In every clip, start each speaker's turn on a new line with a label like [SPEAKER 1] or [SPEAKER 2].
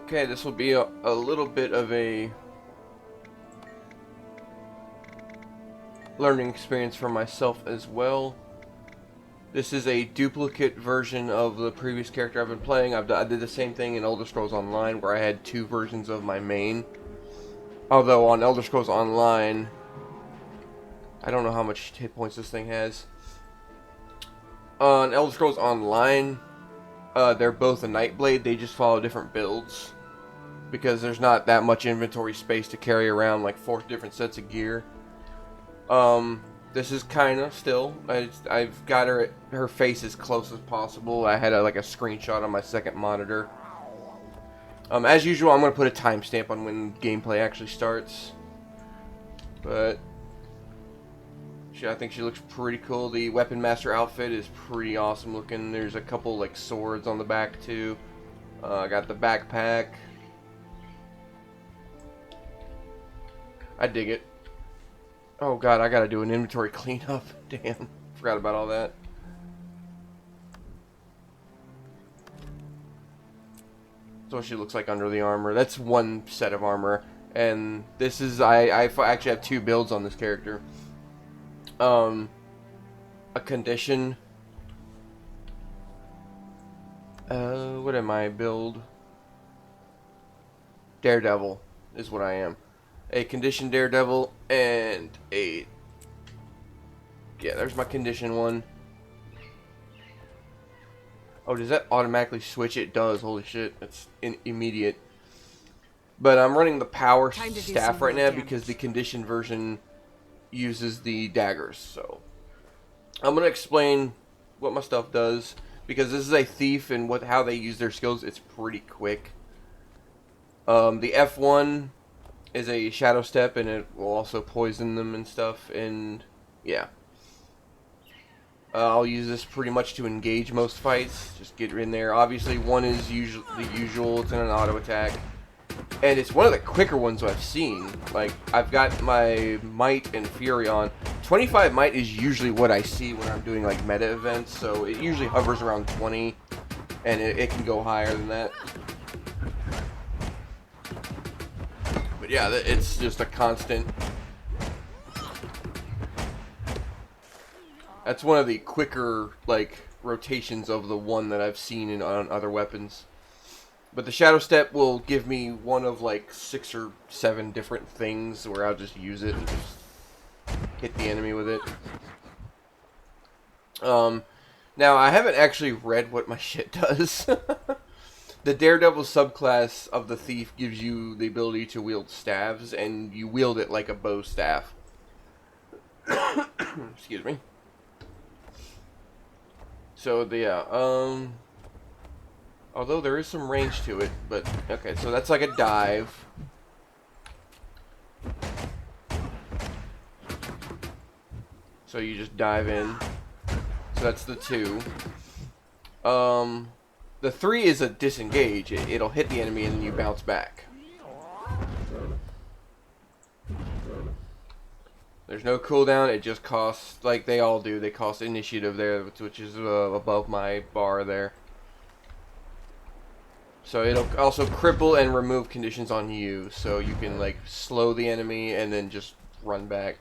[SPEAKER 1] Okay, this will be a little bit of a learning experience for myself as well. This is a duplicate version of the previous character I've been playing. I did the same thing in Elder Scrolls Online where I had two versions of my main. Although on Elder Scrolls Online, I don't know how much hit points this thing has. On Elder Scrolls Online, they're both a Nightblade. They just follow different builds. Because there's not that much inventory space to carry around like 4 different sets of gear. This is kinda still. I've got her face as close as possible. I had like a screenshot on my second monitor. As usual, I'm gonna put a timestamp on when gameplay actually starts. But I think she looks pretty cool. The Weapon Master outfit is pretty awesome looking. There's a couple like swords on the back too. I got the backpack. I dig it. Oh god, I gotta do an inventory cleanup. Damn, forgot about all that. That's what she looks like under the armor. That's one set of armor. And this is, I actually have 2 builds on this character. A condition. What am I build? Daredevil is what I am. A condition Daredevil and a... Yeah, there's my condition one. Oh, does that automatically switch? It does. Holy shit. It's immediate. But I'm running the power staff right now because the condition version uses the daggers. So I'm going to explain what my stuff does. Because this is a thief and how they use their skills. It's pretty quick. The F1... is a shadow step, and it will also poison them and stuff, and yeah. I'll use this pretty much to engage most fights. Just get in there. Obviously, one is the usual. It's in an auto attack, and it's one of the quicker ones I've seen. Like, I've got my Might and Fury on. 25 Might is usually what I see when I'm doing like meta events, so it usually hovers around 20, and it can go higher than that. But yeah, it's just a constant. That's one of the quicker, like, rotations of the one that I've seen on other weapons. But the Shadow Step will give me one of, like, 6 or 7 different things where I'll just use it and just hit the enemy with it. Now, I haven't actually read what my shit does. The Daredevil subclass of the Thief gives you the ability to wield staves, and you wield it like a bow staff. Excuse me. So, although there is some range to it, but, okay, so that's like a dive. So you just dive in. So that's the 2. The 3 is a disengage. It'll hit the enemy and then you bounce back. There's no cooldown. It just costs, like they all do, they cost initiative there, which is above my bar there. So it'll also cripple and remove conditions on you. So you can like slow the enemy and then just run back.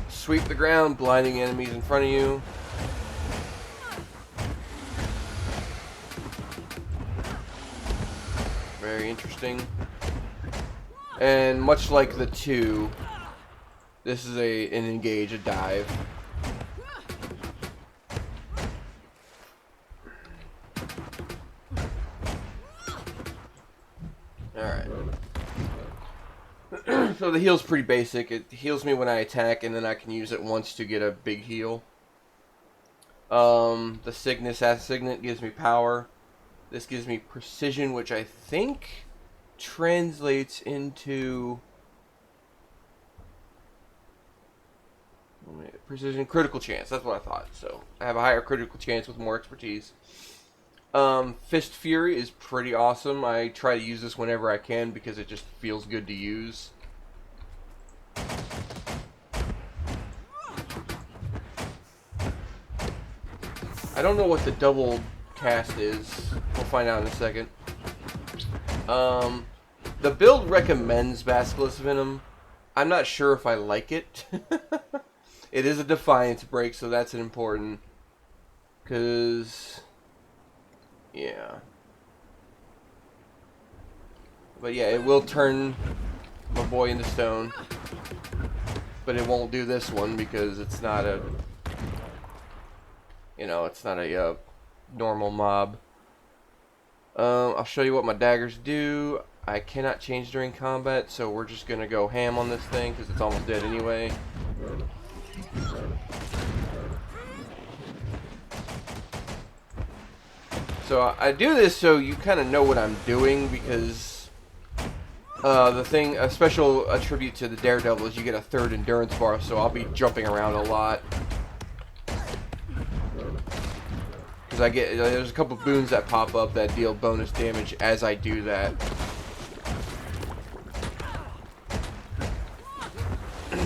[SPEAKER 1] Sweep the ground, blinding enemies in front of you. Very interesting. And much like the 2, this is an engage, a dive. Alright. So the heal's pretty basic. It heals me when I attack, and then I can use it once to get a big heal. The Signet gives me power. This gives me precision, which I think translates into precision critical chance. That's what I thought. So I have a higher critical chance with more expertise. Fist Fury is pretty awesome. I try to use this whenever I can because it just feels good to use. I don't know what the double cast is. We'll find out in a second. The build recommends Basilisk Venom. I'm not sure if I like it. It is a Defiance break, so that's important. Because, yeah. But yeah, it will turn my boy into stone. But it won't do this one because it's not a, you know, it's not a normal mob. I'll show you what my daggers do. I cannot change during combat, so we're just gonna go ham on this thing because it's almost dead anyway. So I do this so you kind of know what I'm doing, because the thing, a special attribute to the Daredevil is you get a 3rd endurance bar, so I'll be jumping around a lot. Because I get, there's a couple boons that pop up that deal bonus damage as I do that.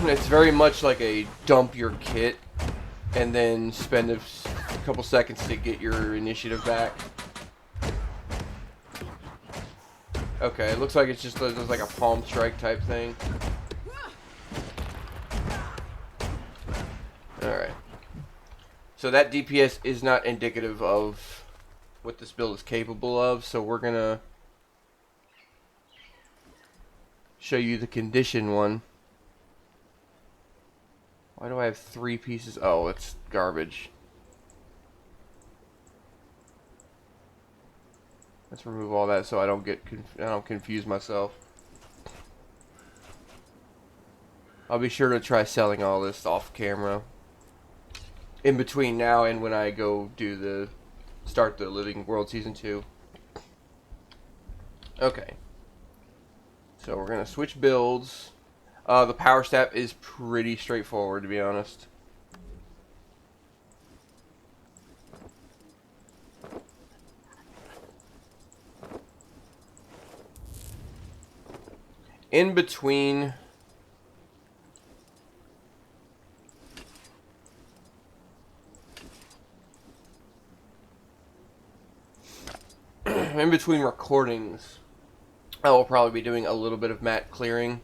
[SPEAKER 1] It's very much like a dump your kit and then spend a couple seconds to get your initiative back. Okay, it looks like it's just like a palm strike type thing. Alright. So that DPS is not indicative of what this build is capable of, so we're gonna show you the condition one. Why do I have 3 pieces? Oh, it's garbage. Let's remove all that so I don't get confuse myself. I'll be sure to try selling all this off camera in between now and when I go do start the Living World Season 2. Okay. So we're gonna switch builds. The power staff is pretty straightforward, to be honest. In between recordings, I will probably be doing a little bit of matte clearing,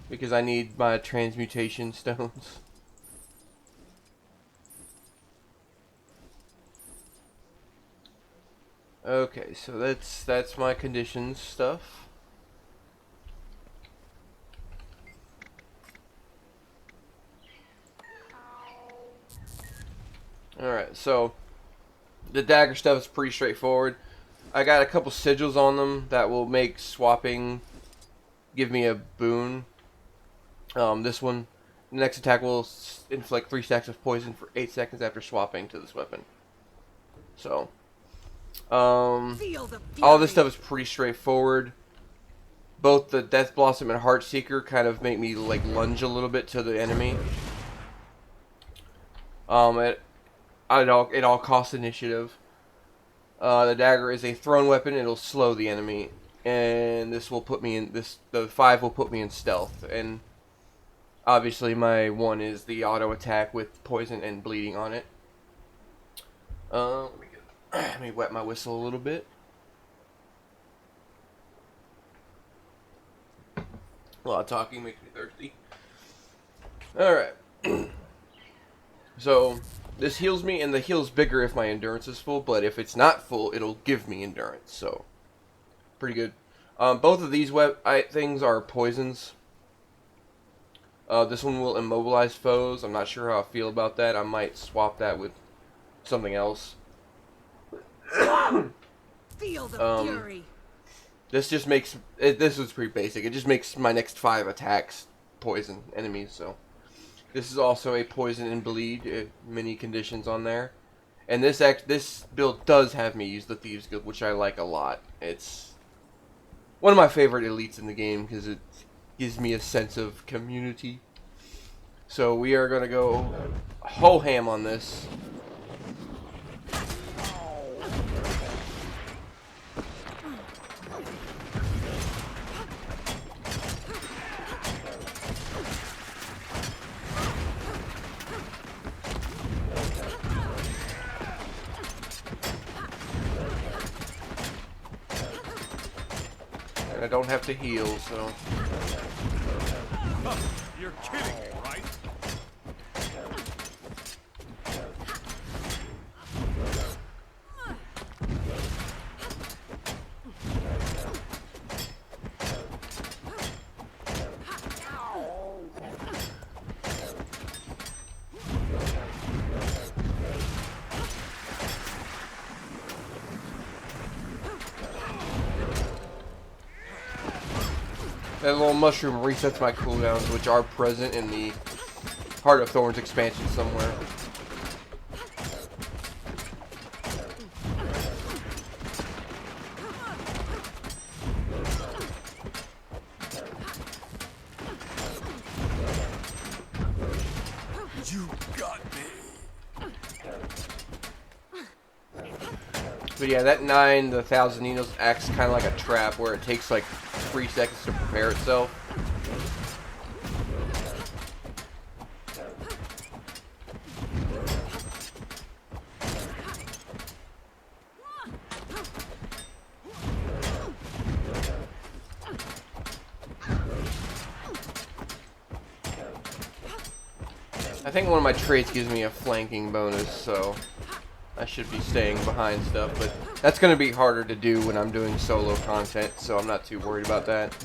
[SPEAKER 1] because I need my transmutation stones. Okay, so that's my conditions stuff. Alright, so the dagger stuff is pretty straightforward. I got a couple sigils on them that will make swapping give me a boon. This one, the next attack will inflict 3 stacks of poison for 8 seconds after swapping to this weapon. So, all this stuff is pretty straightforward. Both the Death Blossom and Heartseeker kind of make me like lunge a little bit to the enemy. It all costs initiative. The dagger is a thrown weapon. It'll slow the enemy, and this will put me in the 5 will put me in stealth, and obviously my 1 is the auto attack with poison and bleeding on it. Let me wet my whistle a little bit. A lot of talking makes me thirsty. Alright. So, this heals me, and the heal's bigger if my endurance is full, but if it's not full, it'll give me endurance, so pretty good. Both of these things are poisons. This one will immobilize foes. I'm not sure how I feel about that. I might swap that with something else.
[SPEAKER 2] Field of fury.
[SPEAKER 1] This just makes this is pretty basic. It just makes my next 5 attacks poison enemies. So this is also a poison and bleed mini conditions on there. And this build does have me use the Thieves Guild, which I like a lot. It's one of my favorite elites in the game because it gives me a sense of community. So we are gonna go whole ham on this. And I don't have to heal, so...
[SPEAKER 3] You're kidding me, right?
[SPEAKER 1] That little mushroom resets my cooldowns, which are present in the Heart of Thorns expansion somewhere.
[SPEAKER 3] You got me.
[SPEAKER 1] But yeah, that 9, the Thousand Needles, acts kind of like a trap where it takes like 3 seconds to prepare itself. I think one of my traits gives me a flanking bonus, so I should be staying behind stuff, but that's going to be harder to do when I'm doing solo content, so I'm not too worried about that.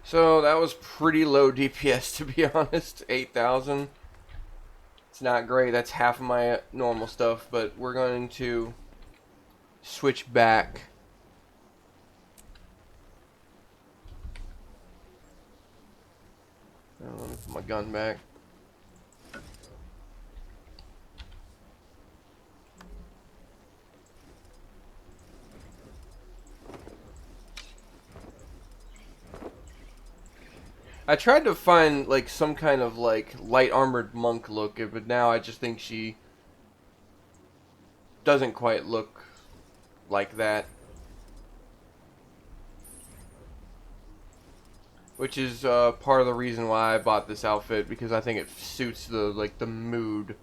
[SPEAKER 1] So that was pretty low DPS, to be honest. 8,000. It's not great. That's half of my normal stuff, but we're going to switch back. Let me put my gun back. I tried to find like some kind of like light armored monk look, but now I just think she doesn't quite look like that. Which is part of the reason why I bought this outfit, because I think it suits the mood.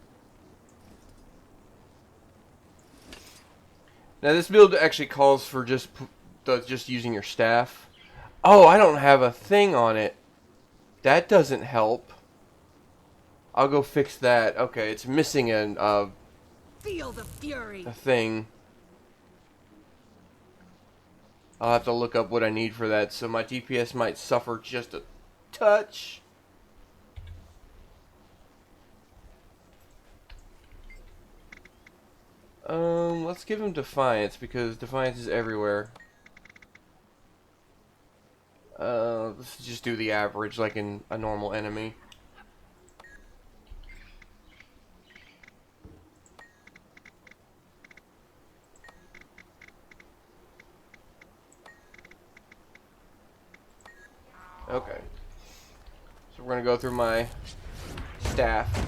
[SPEAKER 1] Now this build actually calls for just using your staff. Oh, I don't have a thing on it. That doesn't help. I'll go fix that. Okay, it's missing
[SPEAKER 2] Feel the fury.
[SPEAKER 1] a thing. I'll have to look up what I need for that, so my DPS might suffer just a touch. Let's give him Defiance, because Defiance is everywhere. Let's just do the average, like in a normal enemy. Okay. So we're gonna go through my staff.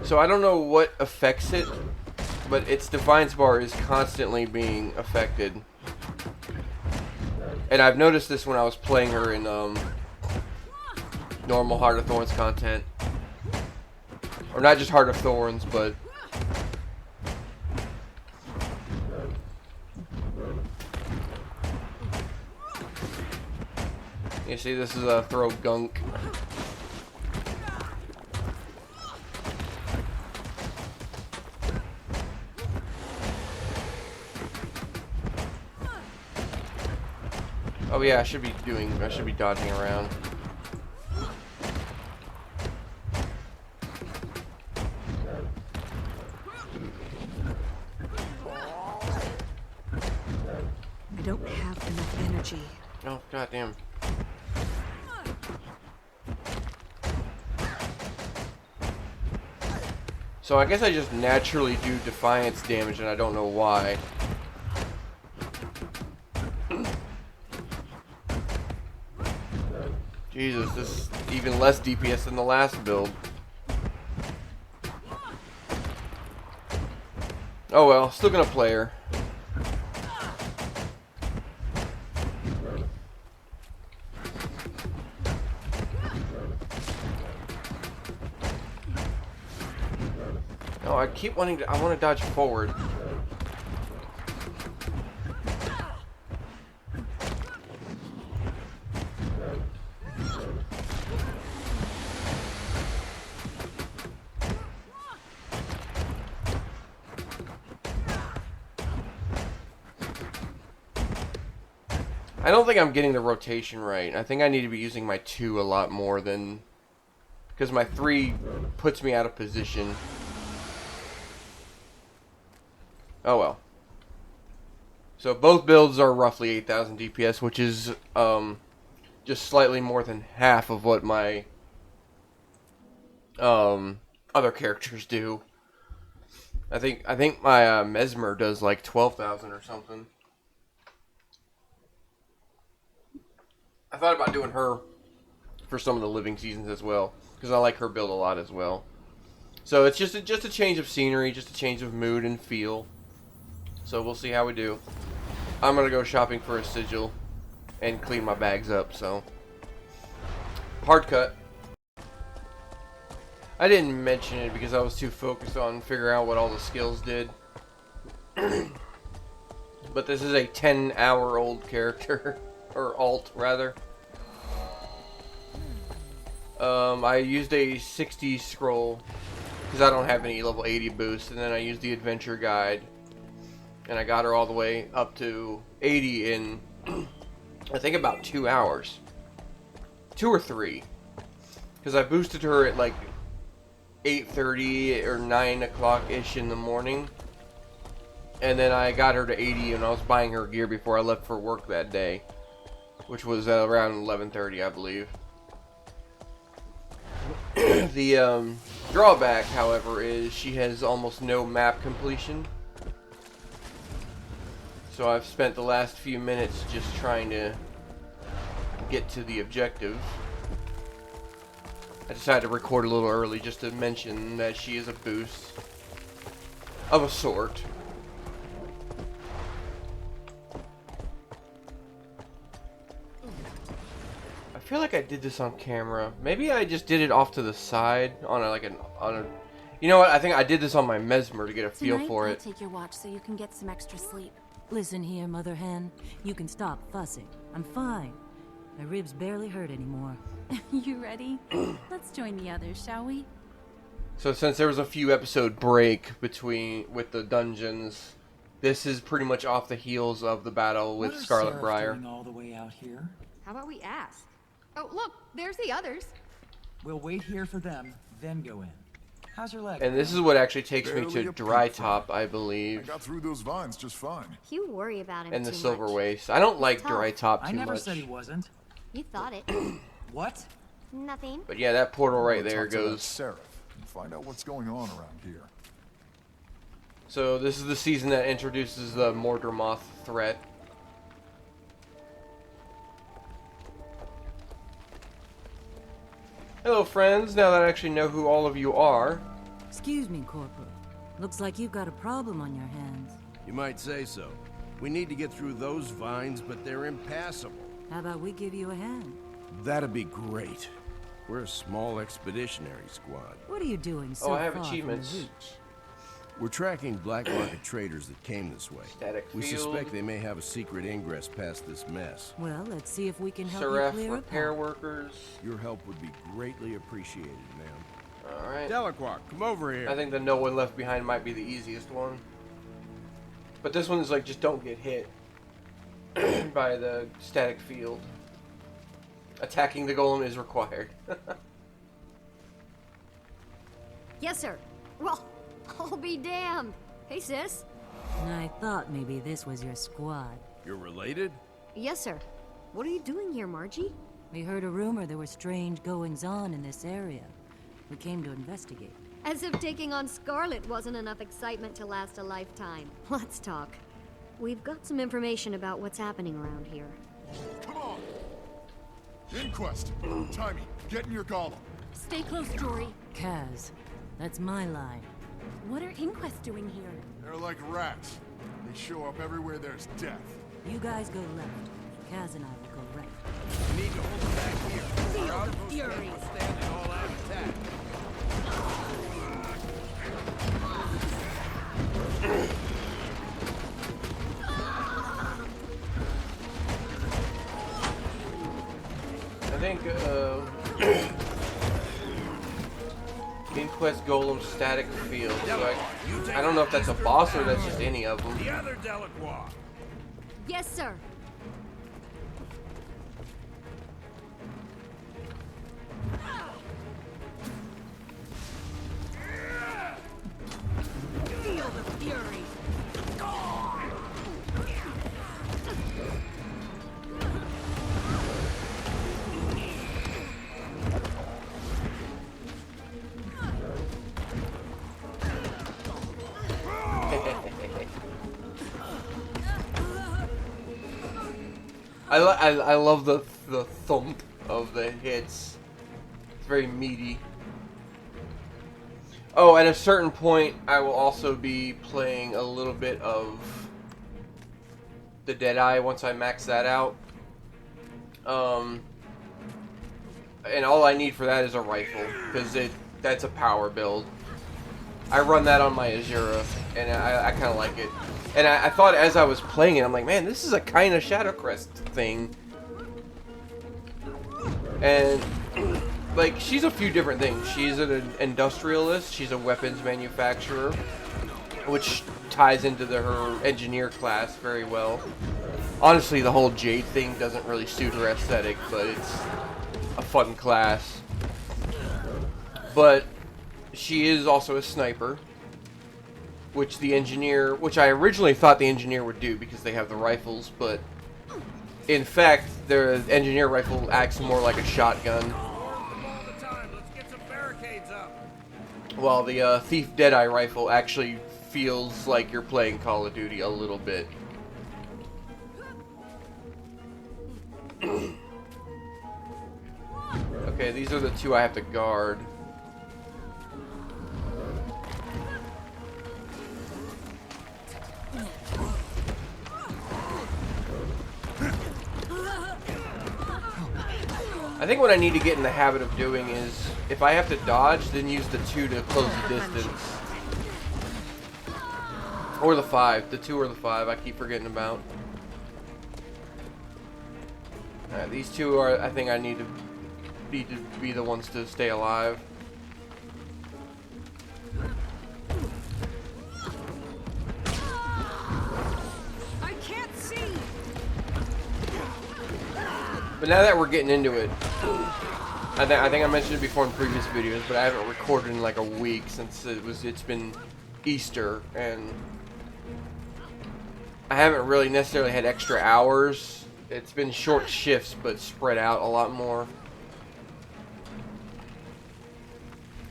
[SPEAKER 1] So I don't know what affects it, but its Defiance bar is constantly being affected. And I've noticed this when I was playing her in normal Heart of Thorns content. Or not just Heart of Thorns, but... You see, this is a throw gunk. Oh yeah, I should be dodging around.
[SPEAKER 2] I don't have enough energy.
[SPEAKER 1] Oh, goddamn. So I guess I just naturally do Defiance damage and I don't know why. Jesus, this is even less DPS than the last build. Oh well, still gonna play her. No, I keep wanting to. I want to dodge forward. I don't think I'm getting the rotation right. I think I need to be using my 2 a lot more than... Because my 3 puts me out of position. Oh well. So both builds are roughly 8,000 DPS, which is just slightly more than half of what my other characters do. I think my Mesmer does like 12,000 or something. I thought about doing her for some of the living seasons as well, because I like her build a lot as well. So it's just a change of scenery, just a change of mood and feel. So we'll see how we do. I'm gonna go shopping for a sigil and clean my bags up. So hard cut. I didn't mention it because I was too focused on figuring out what all the skills did. But this is a 10-hour-old character. Or alt, rather. I used a 60 scroll because I don't have any level 80 boost, and then I used the adventure guide, and I got her all the way up to 80 in I think about 2 hours, 2 or 3, because I boosted her at like 8:30 or 9 o'clock ish in the morning, and then I got her to 80, and I was buying her gear before I left for work that day, which was around 11:30, I believe. The drawback, however, is she has almost no map completion. So I've spent the last few minutes just trying to get to the objective. I decided to record a little early just to mention that she is a boost of a sort. I feel like I did this on camera. Maybe I just did it off to the side on a You know what? I think I did this on my Mesmer to get a feel for it.
[SPEAKER 4] I'll take your watch so you can get some extra sleep.
[SPEAKER 5] Listen here, Mother Hen. You can stop fussing. I'm fine. My ribs barely hurt anymore.
[SPEAKER 4] You ready? Let's join the others, shall we?
[SPEAKER 1] So since there was a few episode break with the dungeons, this is pretty much off the heels of the battle with Scarlet Briar.
[SPEAKER 6] Doing all the way out here?
[SPEAKER 7] How about we ask? Oh, look, there's the others.
[SPEAKER 6] We'll wait here for them, then go in. How's your leg?
[SPEAKER 1] And this is what actually takes me
[SPEAKER 3] Barely
[SPEAKER 1] to
[SPEAKER 3] a
[SPEAKER 1] Dry
[SPEAKER 3] peep from
[SPEAKER 1] Top, I
[SPEAKER 3] I
[SPEAKER 1] believe,
[SPEAKER 3] got through those vines just fine.
[SPEAKER 7] You worry about him
[SPEAKER 1] and the
[SPEAKER 7] too
[SPEAKER 1] Silver
[SPEAKER 7] much.
[SPEAKER 1] Waste. I don't like
[SPEAKER 7] Tough.
[SPEAKER 1] Dry Top
[SPEAKER 6] I
[SPEAKER 1] too
[SPEAKER 6] never
[SPEAKER 1] much.
[SPEAKER 6] said he wasn't.
[SPEAKER 7] You thought it.
[SPEAKER 6] What?
[SPEAKER 7] Nothing.
[SPEAKER 1] But yeah, that portal right
[SPEAKER 3] We'll
[SPEAKER 1] there
[SPEAKER 3] talk to that
[SPEAKER 1] goes.
[SPEAKER 3] Seraph and find out what's going on around here.
[SPEAKER 1] So this is the season that introduces the Mordermoth threat. Hello friends, now that I actually know who all of you are.
[SPEAKER 5] Excuse me, Corporal. Looks like you've got a problem on your hands.
[SPEAKER 8] You might say so. We need to get through those vines, but they're impassable.
[SPEAKER 5] How about we give you a hand?
[SPEAKER 8] That'd be great. We're a small expeditionary squad.
[SPEAKER 5] What are you doing so
[SPEAKER 1] I have
[SPEAKER 5] far
[SPEAKER 1] achievements.
[SPEAKER 5] from the Reach?
[SPEAKER 8] We're tracking black market traders that came this way.
[SPEAKER 1] Static
[SPEAKER 8] We
[SPEAKER 1] field.
[SPEAKER 8] suspect they may have a secret ingress past this mess.
[SPEAKER 5] Well, let's see if we can help
[SPEAKER 1] Seraph
[SPEAKER 5] you clear a
[SPEAKER 1] repair
[SPEAKER 5] path.
[SPEAKER 1] workers.
[SPEAKER 8] Your help would be greatly appreciated, ma'am.
[SPEAKER 1] Alright.
[SPEAKER 8] Delacroix, come over here.
[SPEAKER 1] I think the No One Left Behind might be the easiest one. But this one's like, just don't get hit by the static field. Attacking the golem is required.
[SPEAKER 7] Yes, sir. Well, I'll be damned. Hey, sis.
[SPEAKER 5] I thought maybe this was your squad.
[SPEAKER 8] You're related?
[SPEAKER 7] Yes, sir. What are you doing here, Margie?
[SPEAKER 5] We heard a rumor there were strange goings-on in this area. We came to investigate.
[SPEAKER 7] As if taking on Scarlet wasn't enough excitement to last a lifetime. Let's talk. We've got some information about what's happening around here.
[SPEAKER 3] Come on! Inquest! Timey, get in your golem.
[SPEAKER 4] Stay close, Jory.
[SPEAKER 5] Kaz, that's my line.
[SPEAKER 4] What are Inquest doing here?
[SPEAKER 3] They're like rats. They show up everywhere there's death.
[SPEAKER 5] You guys go left. Kaz and I will go right.
[SPEAKER 8] We need to hold them back here.
[SPEAKER 2] Feel
[SPEAKER 8] Our
[SPEAKER 2] the
[SPEAKER 8] outpost
[SPEAKER 2] fury.
[SPEAKER 8] can't withstand an all-out attack.
[SPEAKER 1] I think, Inquest Golem static field. So I don't know if that's a boss or that's just any of them.
[SPEAKER 8] The other Delacroix.
[SPEAKER 7] Yes, sir.
[SPEAKER 2] Feel the fury.
[SPEAKER 1] I love the thump of the hits. It's very meaty. Oh, at a certain point, I will also be playing a little bit of the Deadeye once I max that out. And all I need for that is a rifle, because that's a power build. I run that on my Azura, and I kind of like it. And I thought as I was playing it, I'm like, man, this is a kind of Shadowcrest thing. And, like, she's a few different things. She's an industrialist, she's a weapons manufacturer, which ties into her engineer class very well. Honestly, the whole Jade thing doesn't really suit her aesthetic, but it's a fun class. But she is also a sniper, which I originally thought the engineer would do because they have the rifles, but in fact, the engineer rifle acts more like a shotgun.
[SPEAKER 8] All the time. Let's get some barricades up.
[SPEAKER 1] While the Thief Deadeye rifle actually feels like you're playing Call of Duty a little bit. Okay, these are the two I have to guard. I think what I need to get in the habit of doing is, if I have to dodge, then use the 2 to close the distance. Or the 5. The 2 or the 5, I keep forgetting about. Alright, these two are, I think I need to be the ones to stay alive.
[SPEAKER 2] I can't see.
[SPEAKER 1] But now that we're getting into it, I think I mentioned it before in previous videos, but I haven't recorded in like a week since it's been Easter, and I haven't really necessarily had extra hours. It's been short shifts, but spread out a lot more.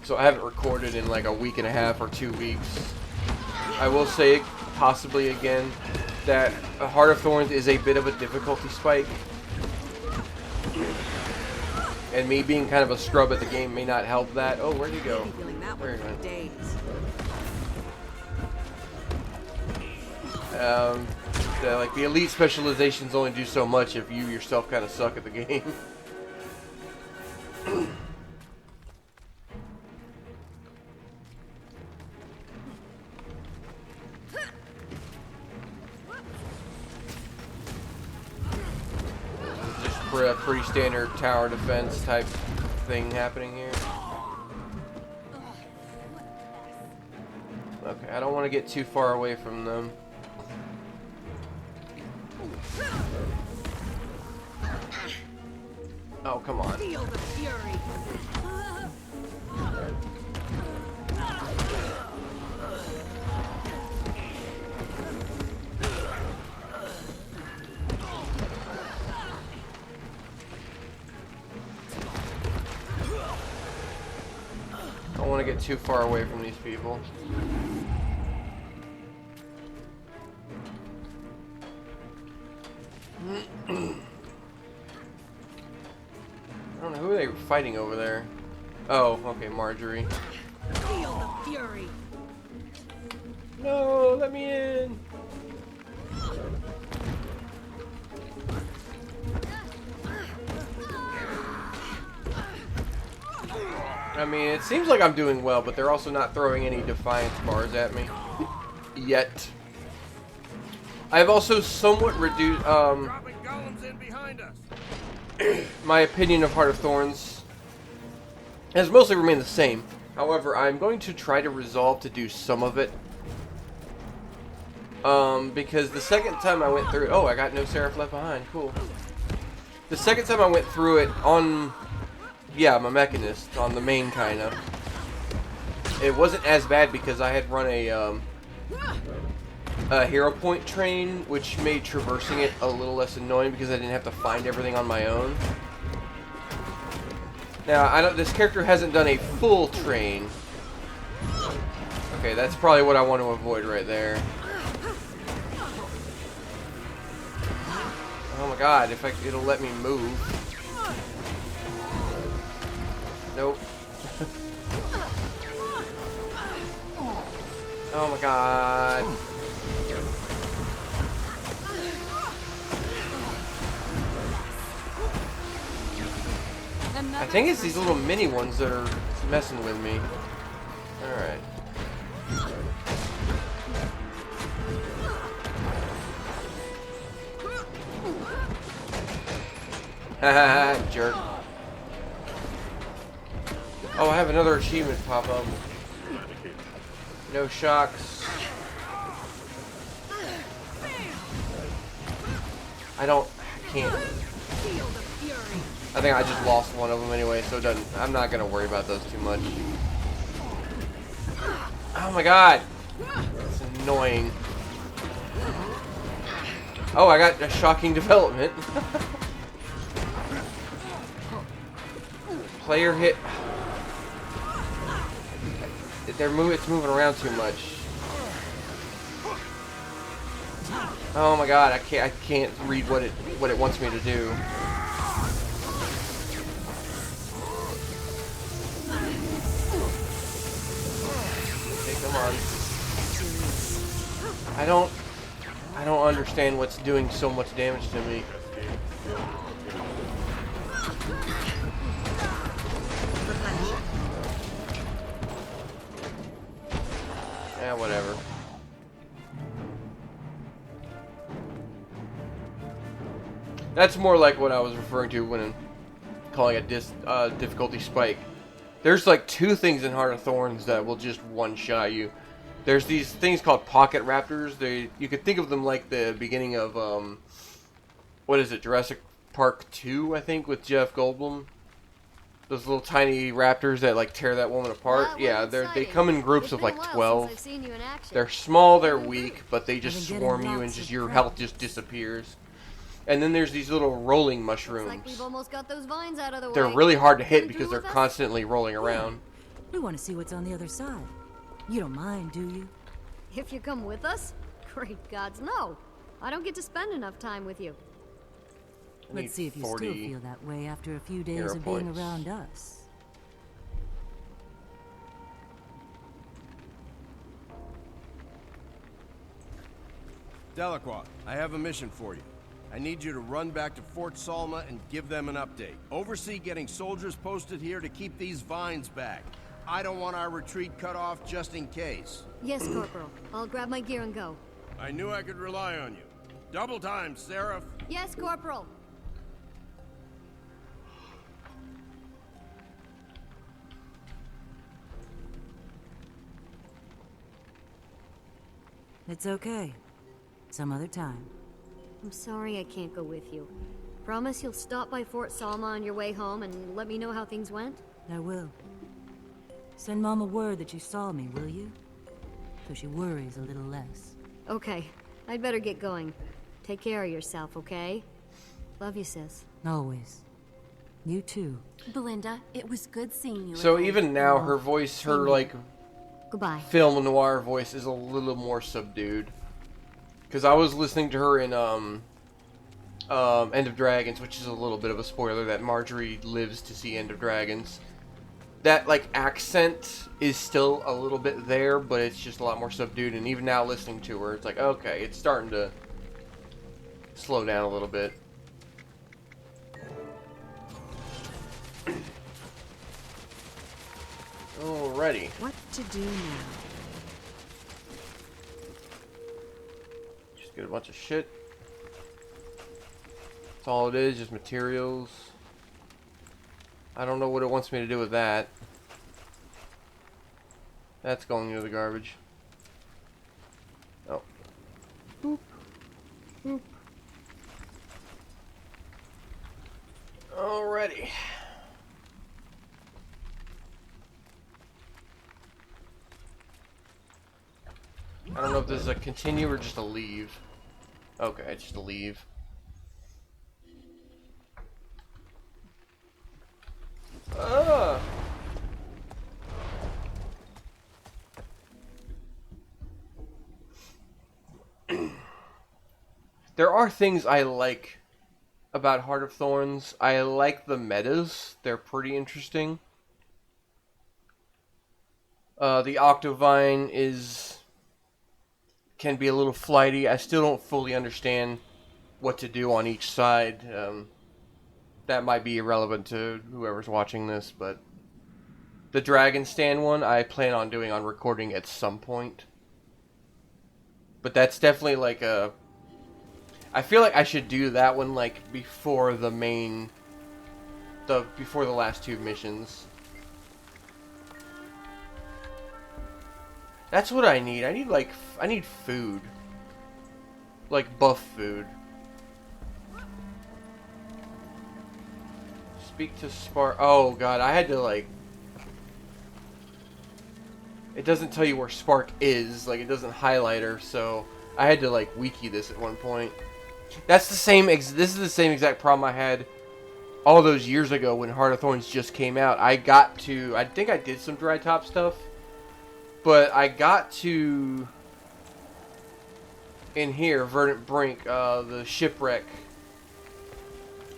[SPEAKER 1] So I haven't recorded in like a week and a half or 2 weeks. I will say, possibly again, that Heart of Thorns is a bit of a difficulty spike. And me being kind of a scrub at the game may not help that. Oh, where'd you go?
[SPEAKER 2] I'll be feeling that
[SPEAKER 1] Where
[SPEAKER 2] one
[SPEAKER 1] are you
[SPEAKER 2] for days.
[SPEAKER 1] Like the elite specializations only do so much if you yourself kind of suck at the game. Just a pretty standard tower defense type thing happening here. Okay, I don't want to get too far away from them. Oh, come on.
[SPEAKER 2] Feel the fury.
[SPEAKER 1] I don't want to get too far away from these people. I don't know, who are they fighting over there? Oh, okay, Marjorie.
[SPEAKER 2] Feel the fury.
[SPEAKER 1] No, let me in. I mean, it seems like I'm doing well, but they're also not throwing any defiance bars at me yet. I've also somewhat reduced
[SPEAKER 8] Dropping golems in behind us.
[SPEAKER 1] my opinion of Heart of Thorns has mostly remained the same. However, I'm going to try to resolve to do some of it. Because the second time I went through... Oh, I got no Seraph left behind. Cool. The second time I went through it on... Yeah, my Mechanist, on the main kinda. It wasn't as bad because I had run a hero point train, which made traversing it a little less annoying because I didn't have to find everything on my own. Now, this character hasn't done a full train. Okay, that's probably what I want to avoid right there. Oh my god, it'll let me move. Nope. Oh my god. I think it's these little mini ones that are messing with me. Alright. Haha, jerk. Oh, I have another achievement pop up. No shocks. I can't.
[SPEAKER 2] Feel the fury.
[SPEAKER 1] I think I just lost one of them anyway, so it doesn't. I'm not gonna worry about those too much. Oh my god! It's annoying. Oh, I got a shocking development. Player hit. It's moving around too much. Oh my god, I can't read what it wants me to do. Okay, come on. I don't understand what's doing so much damage to me. Yeah, whatever. That's more like what I was referring to when calling a difficulty spike. There's like two things in Heart of Thorns that will just one-shot you. There's these things called pocket raptors. You could think of them like the beginning of what is it, Jurassic Park 2, I think, with Jeff Goldblum. Those little tiny raptors that like tear that woman apart. Yeah, they come in groups of like 12. They're small, they're weak, but they just swarm you and just your health just disappears. And then there's these little rolling mushrooms.
[SPEAKER 7] Like we've almost got those vines out of the way.
[SPEAKER 1] They're really hard to hit
[SPEAKER 7] Come
[SPEAKER 1] because
[SPEAKER 7] through
[SPEAKER 1] they're
[SPEAKER 7] with us?
[SPEAKER 1] constantly rolling around.
[SPEAKER 5] We want to see what's on the other side. You don't mind, do you?
[SPEAKER 7] If you come with us? Great gods, no. I don't get to spend enough time with you.
[SPEAKER 1] I need
[SPEAKER 5] Let's see if you
[SPEAKER 1] 40
[SPEAKER 5] still feel that way after a few days
[SPEAKER 1] hero
[SPEAKER 5] of being
[SPEAKER 1] points.
[SPEAKER 5] around us.
[SPEAKER 8] Delacroix, I have a mission for you. I need you to run back to Fort Salma and give them an update. Oversee getting soldiers posted here to keep these vines back. I don't want our retreat cut off just in case.
[SPEAKER 7] Yes, Corporal. I'll grab my gear and go.
[SPEAKER 8] I knew I could rely on you. Double time, Seraph.
[SPEAKER 7] Yes, Corporal.
[SPEAKER 5] It's okay. Some other time.
[SPEAKER 7] I'm sorry I can't go with you. Promise you'll stop by Fort Salma on your way home and let me know how things went?
[SPEAKER 5] I will. Send Mama word that you saw me, will you? So she worries a little less.
[SPEAKER 7] Okay. I'd better get going. Take care of yourself, okay? Love you, sis.
[SPEAKER 5] Always. You too.
[SPEAKER 4] Belinda, it was good seeing you.
[SPEAKER 1] So
[SPEAKER 4] again.
[SPEAKER 1] even now, her voice, her like
[SPEAKER 7] Goodbye.
[SPEAKER 1] film noir voice is a little more subdued. Because I was listening to her in End of Dragons, which is a little bit of a spoiler that Marjorie lives to see End of Dragons. that like accent is still a little bit there, but it's just a lot more subdued. And even now listening to her, it's like, okay, it's starting to slow down a little bit. Alrighty.
[SPEAKER 2] What to do now?
[SPEAKER 1] Just get a bunch of shit. That's all it is, just materials. I don't know what it wants me to do with that. That's going into the garbage. Oh. Boop. Boop. Alrighty. I don't know if this is a continue or just a leave. Okay, it's just a leave. There are things I like about Heart of Thorns. I like the metas. They're pretty interesting. The Octovine can be a little flighty. I still don't fully understand what to do on each side. That might be irrelevant to whoever's watching this, but the Dragon Stand one I plan on doing on recording at some point. But that's definitely like a... I feel like I should do that one like before the main... before the last two missions. That's what I need. I need food. Like buff food. Speak to Spark. Oh god, I had to like... It doesn't tell you where Spark is. Like, it doesn't highlight her, so I had to like wiki this at one point. That's the same. This is the same exact problem I had all those years ago when Heart of Thorns just came out. I think I did some dry top stuff, but I got to in here, Verdant Brink, the shipwreck.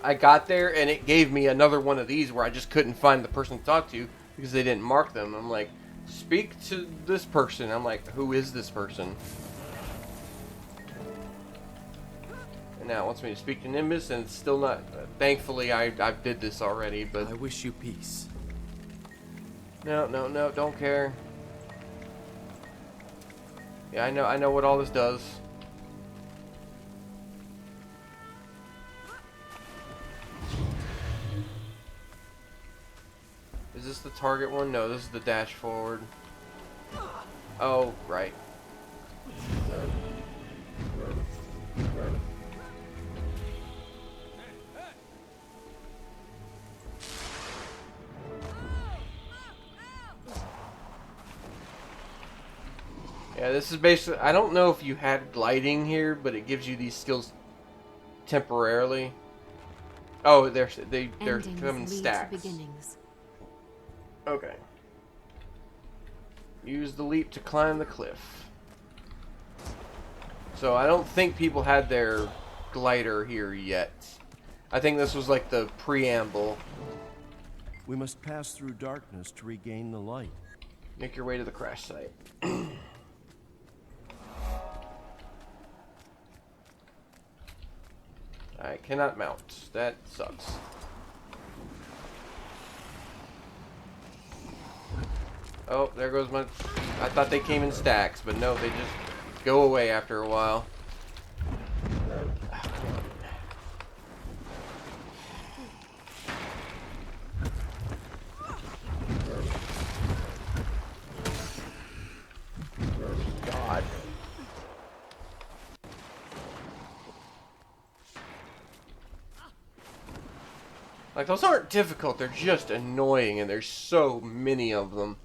[SPEAKER 1] I got there and it gave me another one of these where I just couldn't find the person to talk to because they didn't mark them. I'm like, speak to this person. I'm like, who is this person? Now it wants me to speak to Nimbus, and it's still not. Thankfully, I did this already, but
[SPEAKER 6] I wish you peace.
[SPEAKER 1] no, don't care. Yeah, I know what all this does. Is this the target one? No, this is the dash forward. Oh, right. Yeah, this is basically... I don't know if you had gliding here, but it gives you these skills temporarily. Oh, they're coming in stacks. Okay. Use the leap to climb the cliff. So I don't think people had their glider here yet. I think this was like the preamble.
[SPEAKER 8] We must pass through darkness to regain the light.
[SPEAKER 1] Make your way to the crash site. I cannot mount. That sucks. Oh, there goes my... I thought they came in stacks, but no, they just go away after a while. God. Like, those aren't difficult, they're just annoying, and there's so many of them.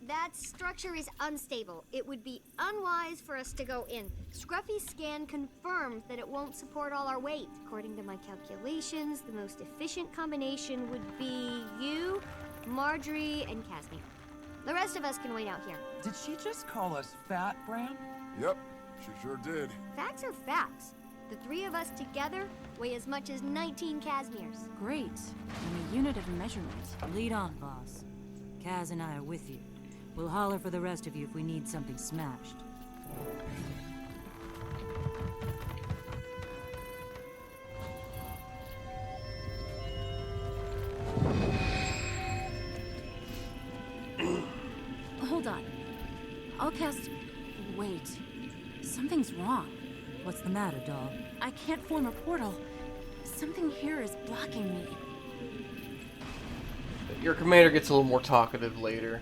[SPEAKER 7] That structure is unstable. It would be unwise for us to go in. Scruffy's scan confirmed that it won't support all our weight. According to my calculations, the most efficient combination would be you, Marjorie, and Casimir. The rest of us can wait out here.
[SPEAKER 6] Did she just call us fat, Bram?
[SPEAKER 3] Yep, she sure did.
[SPEAKER 7] Facts are facts. The three of us together weigh as much as 19 Casimirs.
[SPEAKER 4] Great. I'm a unit of measurement.
[SPEAKER 5] Lead on, boss. Kaz and I are with you. We'll holler for the rest of you if we need something smashed.
[SPEAKER 4] Hold on. I'll cast... Wait. Something's wrong.
[SPEAKER 5] What's the matter, doll?
[SPEAKER 4] I can't form a portal. Something here is blocking me.
[SPEAKER 1] Your commander gets a little more talkative later.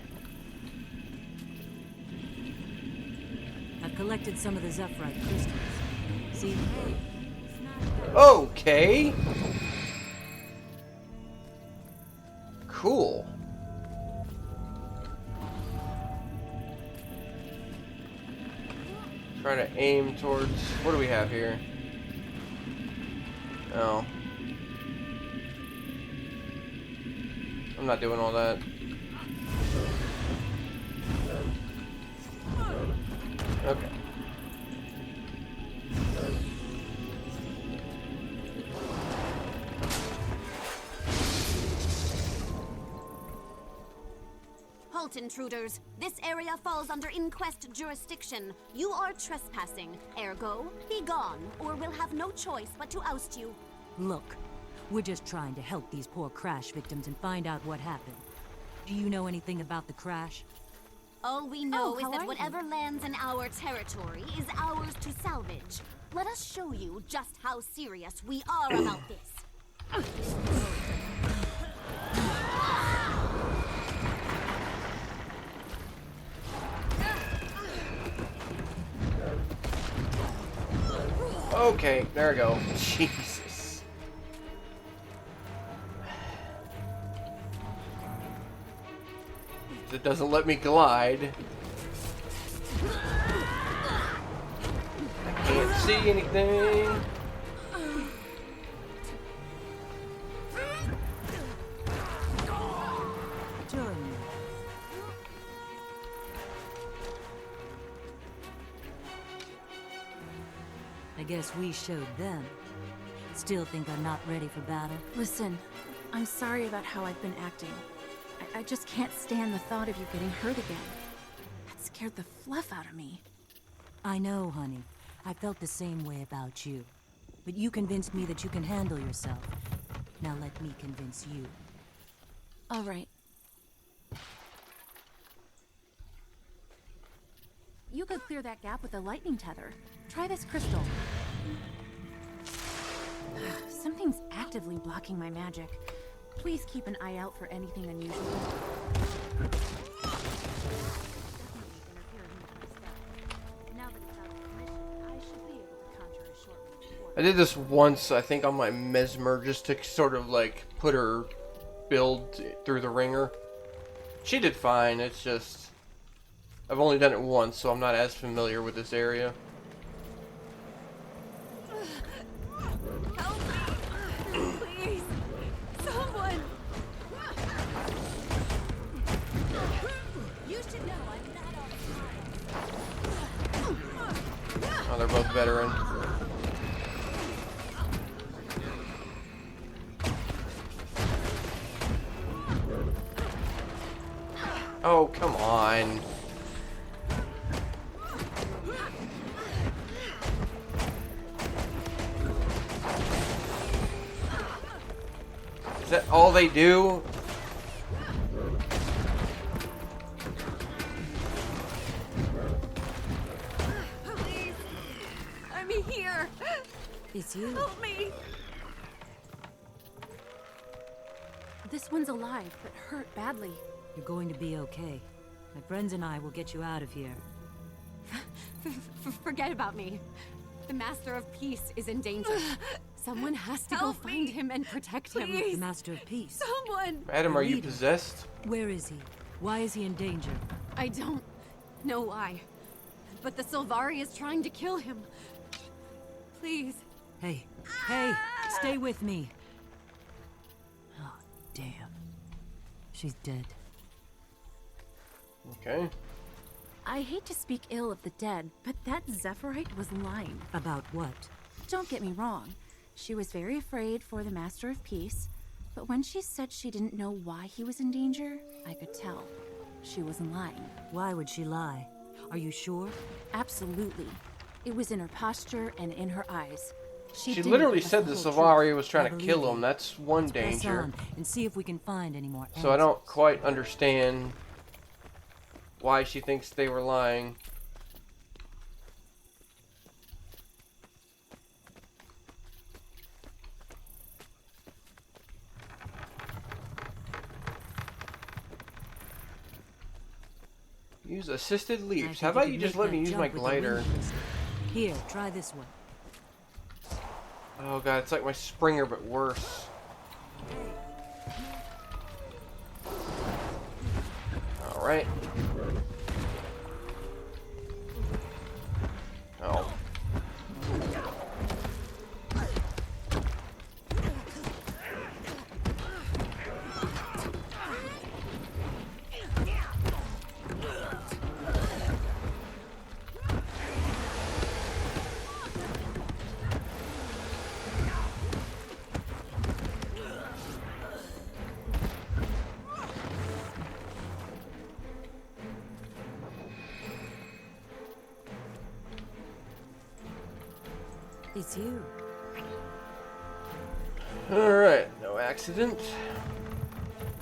[SPEAKER 5] I've collected some of the Zephyrite crystals. See?
[SPEAKER 1] Okay. Cool. Trying to aim towards... What do we have here? Oh. I'm not doing all that. Okay.
[SPEAKER 9] Halt, intruders. This area falls under Inquest jurisdiction. You are trespassing. Ergo, be gone, or we'll have no choice but to oust you.
[SPEAKER 5] Look, we're just trying to help these poor crash victims and find out what happened. Do you know anything about the crash?
[SPEAKER 9] All we know is
[SPEAKER 4] how are
[SPEAKER 9] that
[SPEAKER 4] you?
[SPEAKER 9] whatever lands in our territory is ours to salvage. Let us show you just how serious we are about this.
[SPEAKER 1] Okay, there we go. Jesus. It doesn't let me glide. I can't see anything.
[SPEAKER 5] Join me. I guess we showed them. Still think I'm not ready for battle?
[SPEAKER 4] Listen, I'm sorry about how I've been acting. I just can't stand the thought of you getting hurt again. That scared the fluff out of me.
[SPEAKER 5] I know, honey. I felt the same way about you. But you convinced me that you can handle yourself. Now let me convince you.
[SPEAKER 4] All right. You could clear that gap with a lightning tether. Try this crystal. Something's actively blocking my magic. Please keep an eye out for anything unusual.
[SPEAKER 1] I did this once, I think, on my Mesmer, just to sort of like put her build through the ringer. She did fine, it's just I've only done it once, so I'm not as familiar with this area.
[SPEAKER 9] Help me! Please! Someone! You should know I'm not on
[SPEAKER 1] Oh, they're both veteran. Oh, come on. Is that all they do?
[SPEAKER 9] Please! I'm here!
[SPEAKER 5] It's you.
[SPEAKER 9] Help me!
[SPEAKER 4] This one's alive, but hurt badly.
[SPEAKER 5] You're going to be okay. My friends and I will get you out of here.
[SPEAKER 9] Forget about me. The Master of Peace is in danger. Someone has to go Help find me. him and protect him.
[SPEAKER 5] The Master of Peace.
[SPEAKER 9] Someone!
[SPEAKER 1] Adam, are you
[SPEAKER 5] Leader.
[SPEAKER 1] possessed?
[SPEAKER 5] Where is he? Why is he in danger?
[SPEAKER 9] I don't know why, but the Sylvari is trying to kill him. Please.
[SPEAKER 5] Hey, hey, stay with me. Oh, damn. She's dead.
[SPEAKER 1] Okay.
[SPEAKER 4] I hate to speak ill of the dead, but that Zephyrite was lying.
[SPEAKER 5] About what?
[SPEAKER 4] Don't get me wrong. She was very afraid for the Master of Peace, but when she said she didn't know why he was in danger, I could tell. She wasn't lying.
[SPEAKER 5] Why would she lie? Are you sure?
[SPEAKER 4] Absolutely. It was in her posture and in her eyes.
[SPEAKER 1] She
[SPEAKER 4] didn't
[SPEAKER 1] literally
[SPEAKER 4] give us
[SPEAKER 1] said
[SPEAKER 4] the
[SPEAKER 1] the
[SPEAKER 4] whole
[SPEAKER 1] Savari was
[SPEAKER 5] I
[SPEAKER 1] trying to
[SPEAKER 5] believe
[SPEAKER 1] kill
[SPEAKER 5] you.
[SPEAKER 1] him. That's one
[SPEAKER 5] Press
[SPEAKER 1] danger.
[SPEAKER 5] on and see if we can find any more
[SPEAKER 1] So I don't
[SPEAKER 5] answers.
[SPEAKER 1] quite understand why she thinks they were lying. Use assisted
[SPEAKER 5] I
[SPEAKER 1] leaps.
[SPEAKER 5] think
[SPEAKER 1] How about
[SPEAKER 5] could
[SPEAKER 1] you just
[SPEAKER 5] make
[SPEAKER 1] let me
[SPEAKER 5] that
[SPEAKER 1] use my
[SPEAKER 5] jump with the
[SPEAKER 1] glider?
[SPEAKER 5] wind twister. Here, try this one.
[SPEAKER 1] Oh god, it's like my Springer but worse. Alright. Oh.
[SPEAKER 5] It's you.
[SPEAKER 1] Alright, no accident.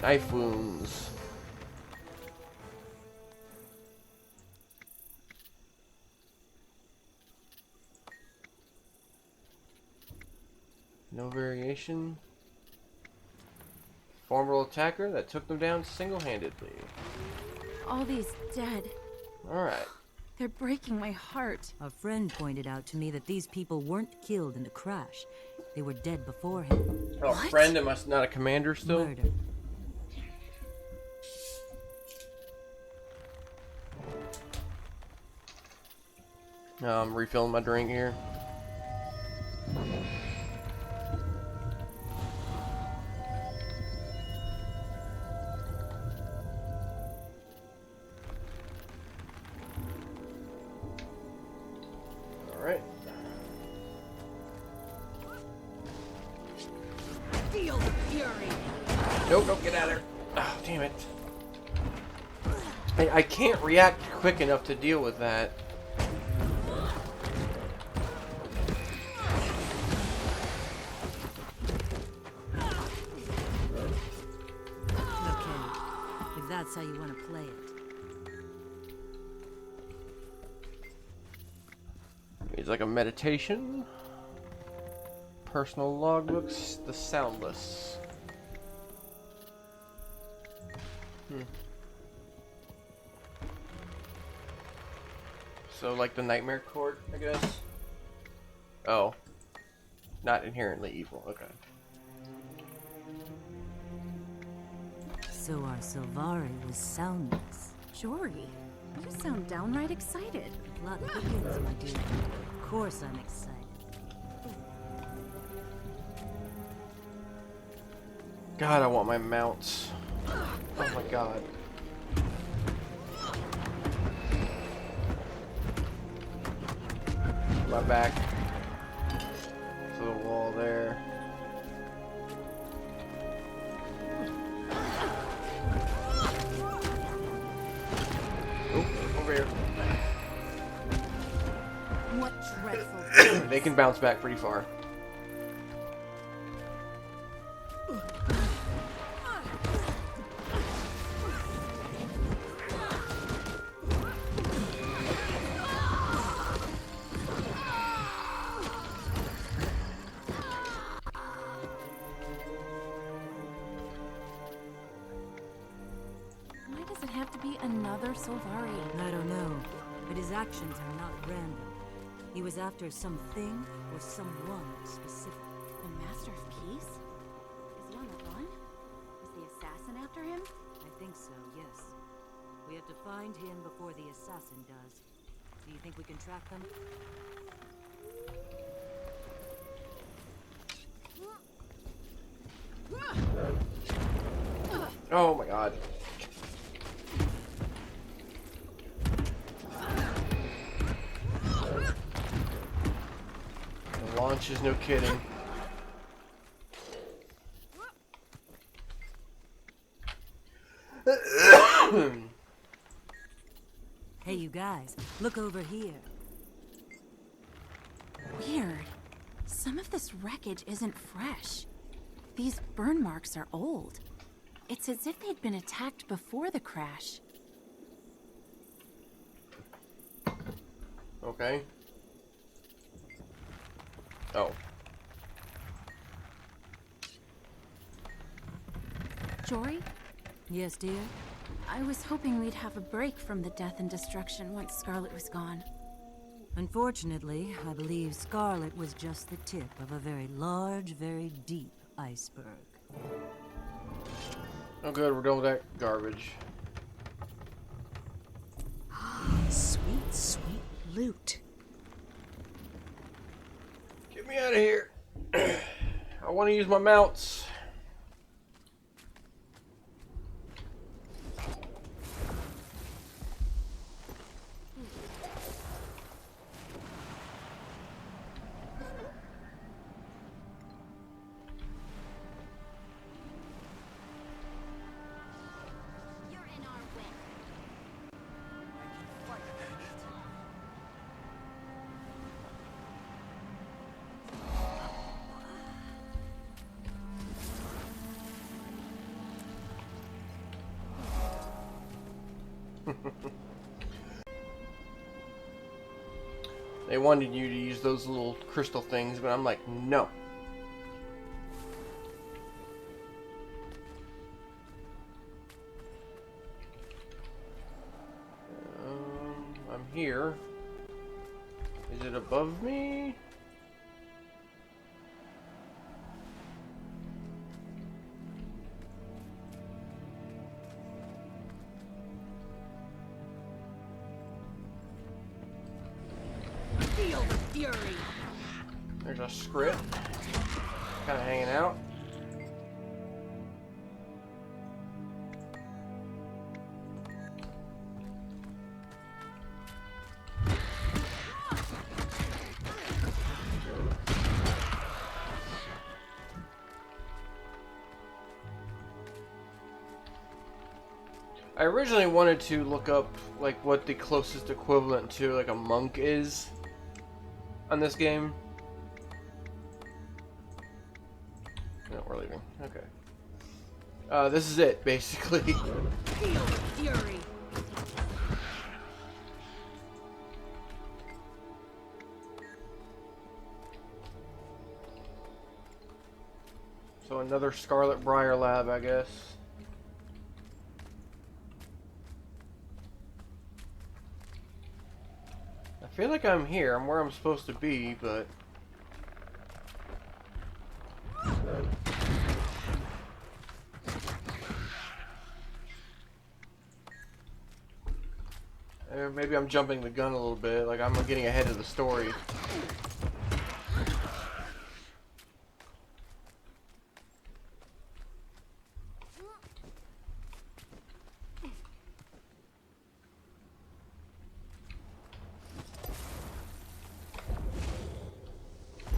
[SPEAKER 1] Knife wounds. No variation. Formidable attacker that took them down single-handedly.
[SPEAKER 4] All these dead.
[SPEAKER 1] Alright.
[SPEAKER 4] They're breaking my heart.
[SPEAKER 5] A friend pointed out to me that these people weren't killed in the crash. They were dead before him.
[SPEAKER 1] Oh, friend, am I not a commander still?
[SPEAKER 5] Murder.
[SPEAKER 1] I'm refilling my drink here. Alright.
[SPEAKER 2] Feel the fury.
[SPEAKER 1] Nope, don't get out of there. Oh, damn it. I can't react quick enough to deal with that.
[SPEAKER 5] Okay. If that's how you want to play it.
[SPEAKER 1] It's like a meditation. Personal logbooks, the soundless. So like the nightmare court, I guess. Oh. Not inherently evil, okay.
[SPEAKER 5] So our Silvari was soundless.
[SPEAKER 4] Jory, you sound downright excited.
[SPEAKER 5] Plot thickens, my dear. Of course I'm excited.
[SPEAKER 1] God, I want my mounts. Oh my god. My back to the wall there. Oh, over here.
[SPEAKER 9] What dreadful.
[SPEAKER 1] They can bounce back pretty far.
[SPEAKER 4] Why does it have to be another Solvari?
[SPEAKER 5] I don't know, but his actions are not random. He was after something or someone specific.
[SPEAKER 4] The Master of Peace? Is he on the run? Is the assassin after him?
[SPEAKER 5] I think so, yes. We have to find him before the assassin does. Do you think we can track them?
[SPEAKER 1] Oh my god. launches, no kidding.
[SPEAKER 5] Hey, you guys, look over here.
[SPEAKER 4] Weird. Some of this wreckage isn't fresh. These burn marks are old. It's as if they'd been attacked before the crash.
[SPEAKER 1] Okay. Oh.
[SPEAKER 4] Jory,
[SPEAKER 5] Yes, dear?
[SPEAKER 4] I was hoping we'd have a break from the death and destruction once Scarlet was gone.
[SPEAKER 5] Unfortunately, I believe Scarlet was just the tip of a very large, very deep iceberg.
[SPEAKER 1] Oh good, we're done with that garbage.
[SPEAKER 2] Sweet, sweet loot.
[SPEAKER 1] Get me out of here. I want to use my mounts.
[SPEAKER 9] You're in our way.
[SPEAKER 1] They wanted you to use those little crystal things, but I'm like, no. I'm here. Is it above me?
[SPEAKER 2] Feel the fury.
[SPEAKER 1] There's a script. Kind of hanging out. I originally wanted to look up like what the closest equivalent to like a monk is on this game. No, we're leaving. Okay. This is it, basically.
[SPEAKER 2] Feel the fury.
[SPEAKER 1] So another Scarlet Briar lab, I guess. I feel like I'm here. I'm where I'm supposed to be, but... maybe I'm jumping the gun a little bit, like I'm getting ahead of the story.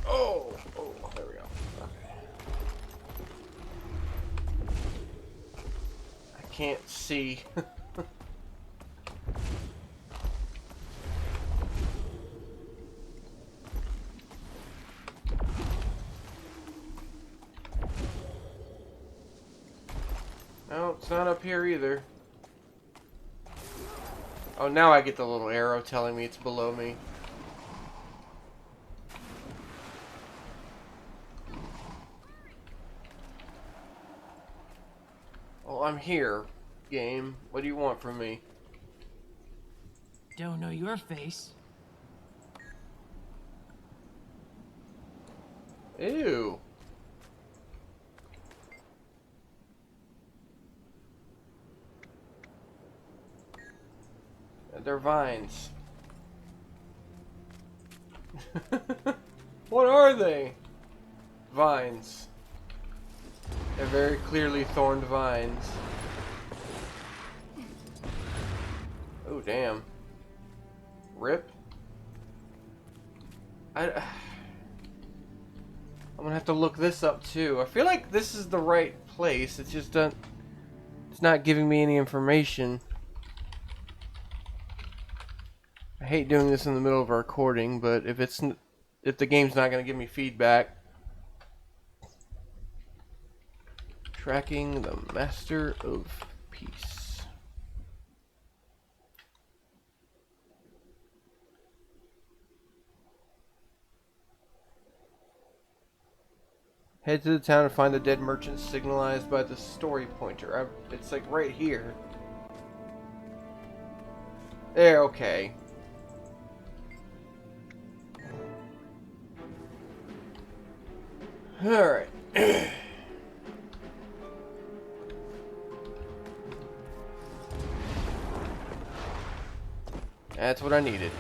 [SPEAKER 1] Oh, there we go. Okay. I can't see. No, it's not up here either. Oh, now I get the little arrow telling me it's below me. Well, I'm here, game. What do you want from me?
[SPEAKER 6] Don't know your face.
[SPEAKER 1] Ew. They're vines. What are they? Vines. They're very clearly thorned vines. Oh, damn. Rip? I'm gonna have to look this up too. I feel like this is the right place. It's just it's not giving me any information. I hate doing this in the middle of a recording, but if the game's not gonna give me feedback. Tracking the Master of Peace. Head to the town and find the dead merchant signalized by the story pointer. It's like right here. There, okay. Alright. That's what I needed.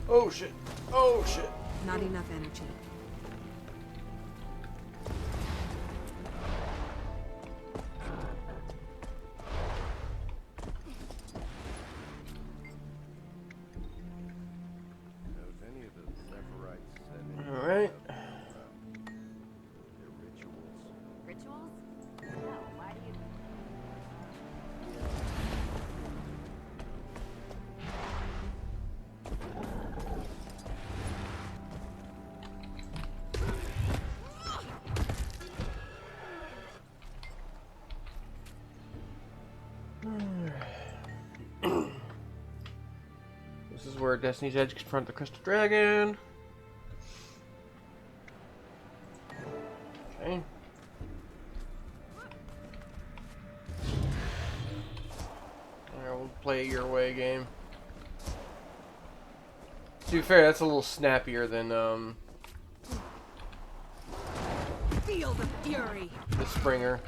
[SPEAKER 1] Oh shit. Oh shit.
[SPEAKER 2] Not enough energy.
[SPEAKER 1] Alright.
[SPEAKER 9] Rituals? No, why do you...
[SPEAKER 1] This is where Destiny's Edge confront the Crystal Dragon. Okay. Alright, we'll play your way game. To be fair, that's a little snappier than
[SPEAKER 2] Feel the fury.
[SPEAKER 1] the Springer.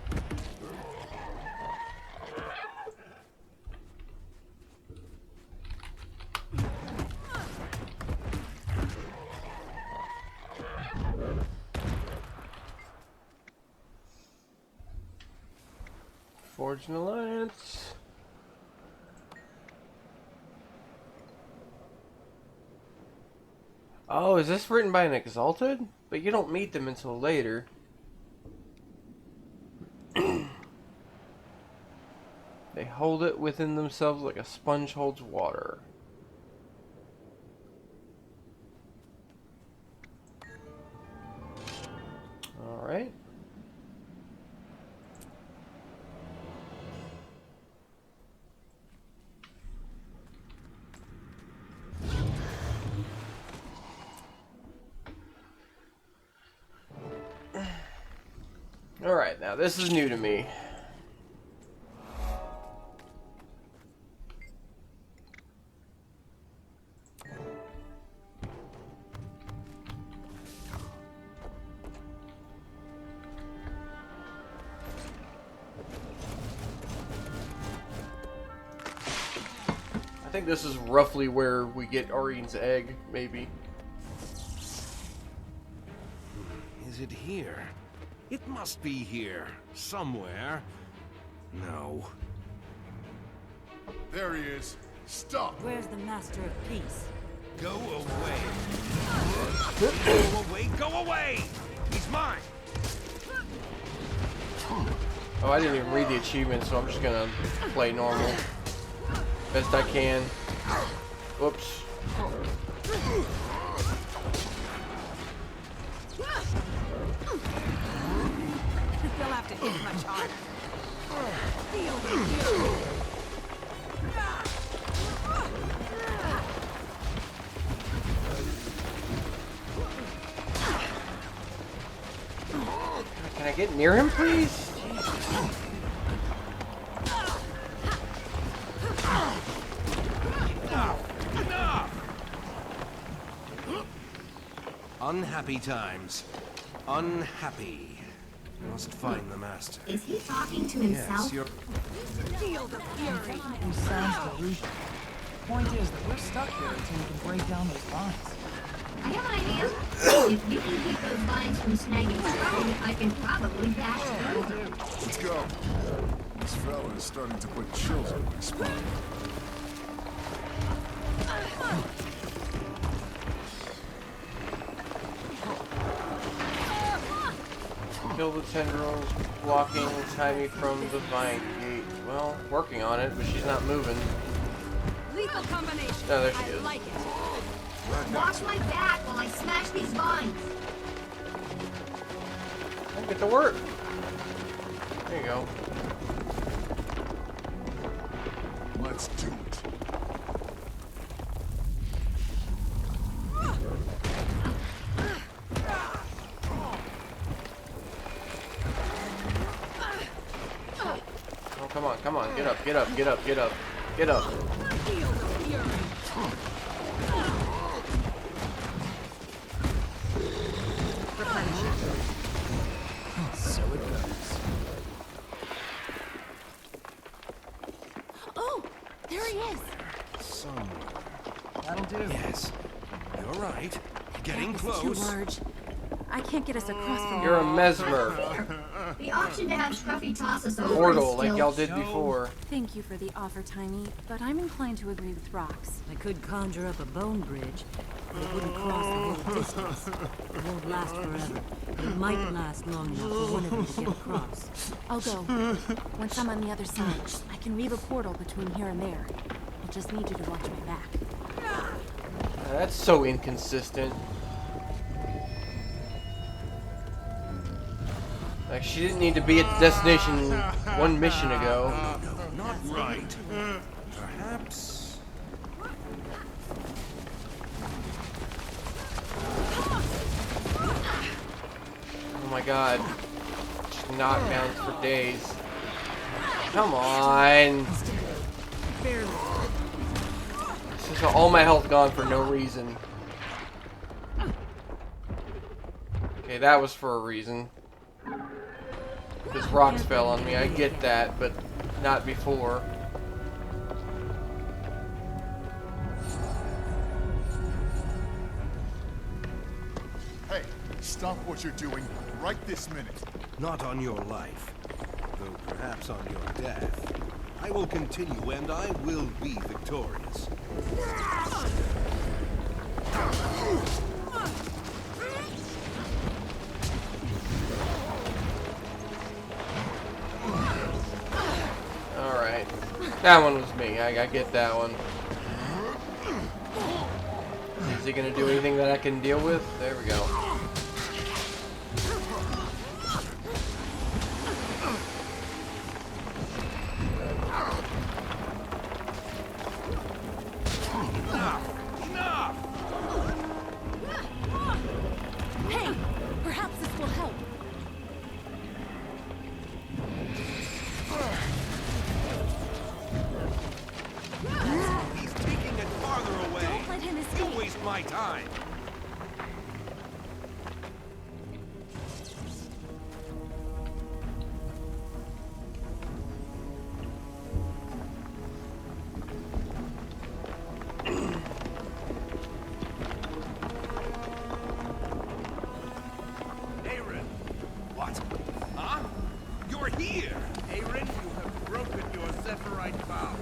[SPEAKER 1] Forge an alliance. Oh, is this written by an Exalted? But you don't meet them until later. They hold it within themselves like a sponge holds water. Alright. Alright, now this is new to me. I think this is roughly where we get Aurine's egg, maybe.
[SPEAKER 8] Is it here? It must be here. Somewhere. No.
[SPEAKER 3] There he is. Stop.
[SPEAKER 5] Where's the Master of Peace?
[SPEAKER 8] Go away. Go away. Go away. He's mine.
[SPEAKER 1] Oh, I didn't even read the achievement, so I'm just gonna play normal. Best I can. Whoops.
[SPEAKER 2] You'll have to hit much harder. Feel the fury.
[SPEAKER 1] Can I get near him, please?
[SPEAKER 8] Unhappy times. Unhappy. Must find the master.
[SPEAKER 7] Is he talking to himself?
[SPEAKER 8] Yes, you're...
[SPEAKER 2] Feel the fury.
[SPEAKER 6] Who sounds delusional. Point is that we're stuck here until we can break down those vines.
[SPEAKER 7] I have an idea. If you can keep those vines from snagging Scruffy, I can probably bash through.
[SPEAKER 3] Let's go. This fella is starting to put chills on my spine.
[SPEAKER 1] Kill the tendrils, blocking Timey from the vine gate. Well, working on it, but she's not moving.
[SPEAKER 2] Lethal combination.
[SPEAKER 1] Oh, there she
[SPEAKER 2] I
[SPEAKER 1] is.
[SPEAKER 2] like it.
[SPEAKER 7] Watch my back while I smash these vines.
[SPEAKER 1] Get to work. There you go.
[SPEAKER 3] Let's do it.
[SPEAKER 1] Oh, come on, come on. Get up, get up, get up, get up. Get up.
[SPEAKER 2] Feel the fury.
[SPEAKER 6] So it goes.
[SPEAKER 4] Oh, there he is.
[SPEAKER 8] Somewhere.
[SPEAKER 6] That'll do.
[SPEAKER 8] Yes. You're right. Getting
[SPEAKER 4] That was too
[SPEAKER 8] close.
[SPEAKER 4] large. I can't get us across from
[SPEAKER 1] You're a
[SPEAKER 4] here.
[SPEAKER 1] mesmer.
[SPEAKER 7] The option to have Scruffy toss us over
[SPEAKER 1] Portal,
[SPEAKER 7] is
[SPEAKER 1] like
[SPEAKER 7] still...
[SPEAKER 1] y'all did before.
[SPEAKER 4] Thank you for the offer, Timey, but I'm inclined to agree with Rox.
[SPEAKER 5] I could conjure up a bone bridge, but it wouldn't cross the whole distance. It won't last forever. It might last long enough for one of you to get across.
[SPEAKER 4] I'll go. Once I'm on the other side, I can weave a portal between here and there. I just need you to watch my back.
[SPEAKER 1] That's so inconsistent. Like, she didn't need to be at the destination one mission ago.
[SPEAKER 8] No, not right. Perhaps...
[SPEAKER 1] Oh my god. Just knockdowns for days. Come on. This is all my health gone for no reason. Okay, that was for a reason. Because rocks fell on me, I get that, but not before.
[SPEAKER 3] Hey, stop what you're doing right this minute.
[SPEAKER 8] Not on your life, though perhaps on your death. I will continue, and I will be victorious.
[SPEAKER 1] Alright. That one was me, I get that one. Is he gonna do anything that I can deal with? There we go.
[SPEAKER 4] Hey, perhaps this will help.
[SPEAKER 8] He's taking it farther away.
[SPEAKER 4] Don't let him escape.
[SPEAKER 8] You waste my time. Aaron! What? Huh? You're here! Aaron, you have broken your Zephyrite vow.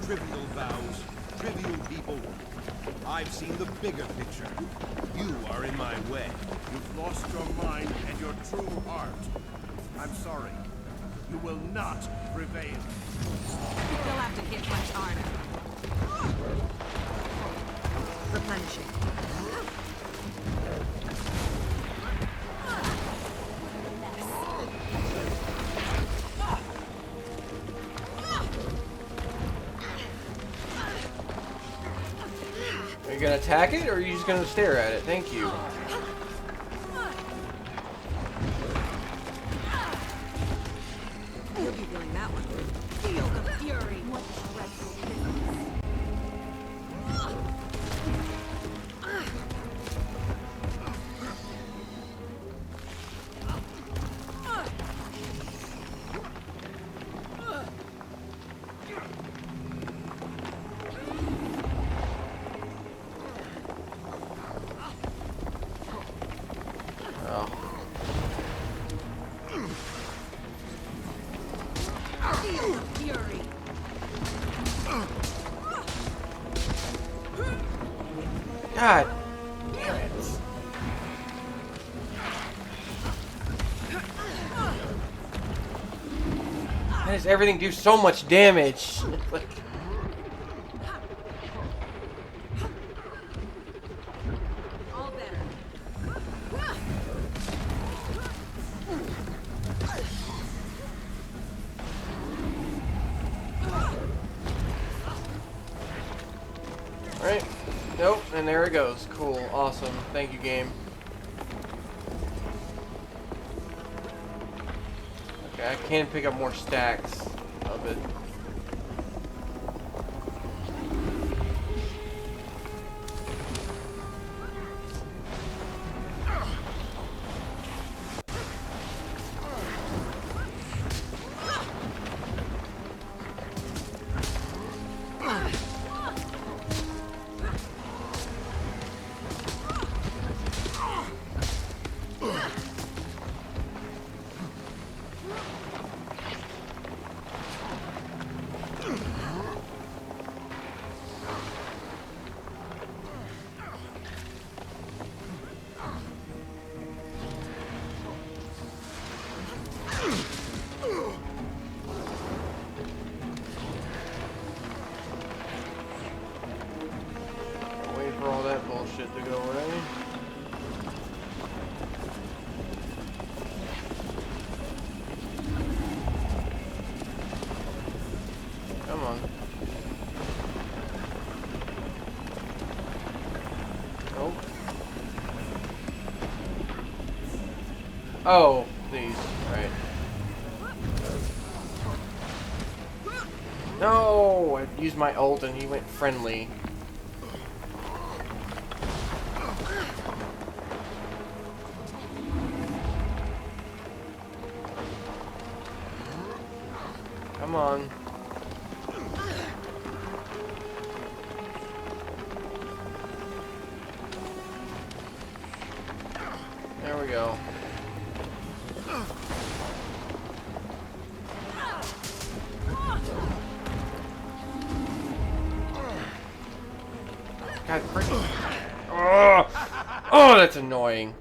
[SPEAKER 8] Trivial vows, trivial people. I've seen the bigger picture. You are in my way. You've lost your mind and your true heart. I'm sorry. You will not prevail.
[SPEAKER 2] You'll have to hit much harder. Replenishing.
[SPEAKER 1] Are you gonna attack it, or are you just gonna stare at it? Thank you.
[SPEAKER 2] You'll be feeling that one. Feel the fury. What dreadful business.
[SPEAKER 1] God damn it. Why does everything do so much damage? Like,
[SPEAKER 2] All better.
[SPEAKER 1] Alright. Nope, and there it goes. Cool. Awesome. Thank you, game. Okay, I can pick up more stacks of it. Wait for all that bullshit to go away. Come on. Nope. Oh, please. Alright. No! I used my ult and he went friendly. Come on. There we go. God, freaking. Oh, oh, that's annoying.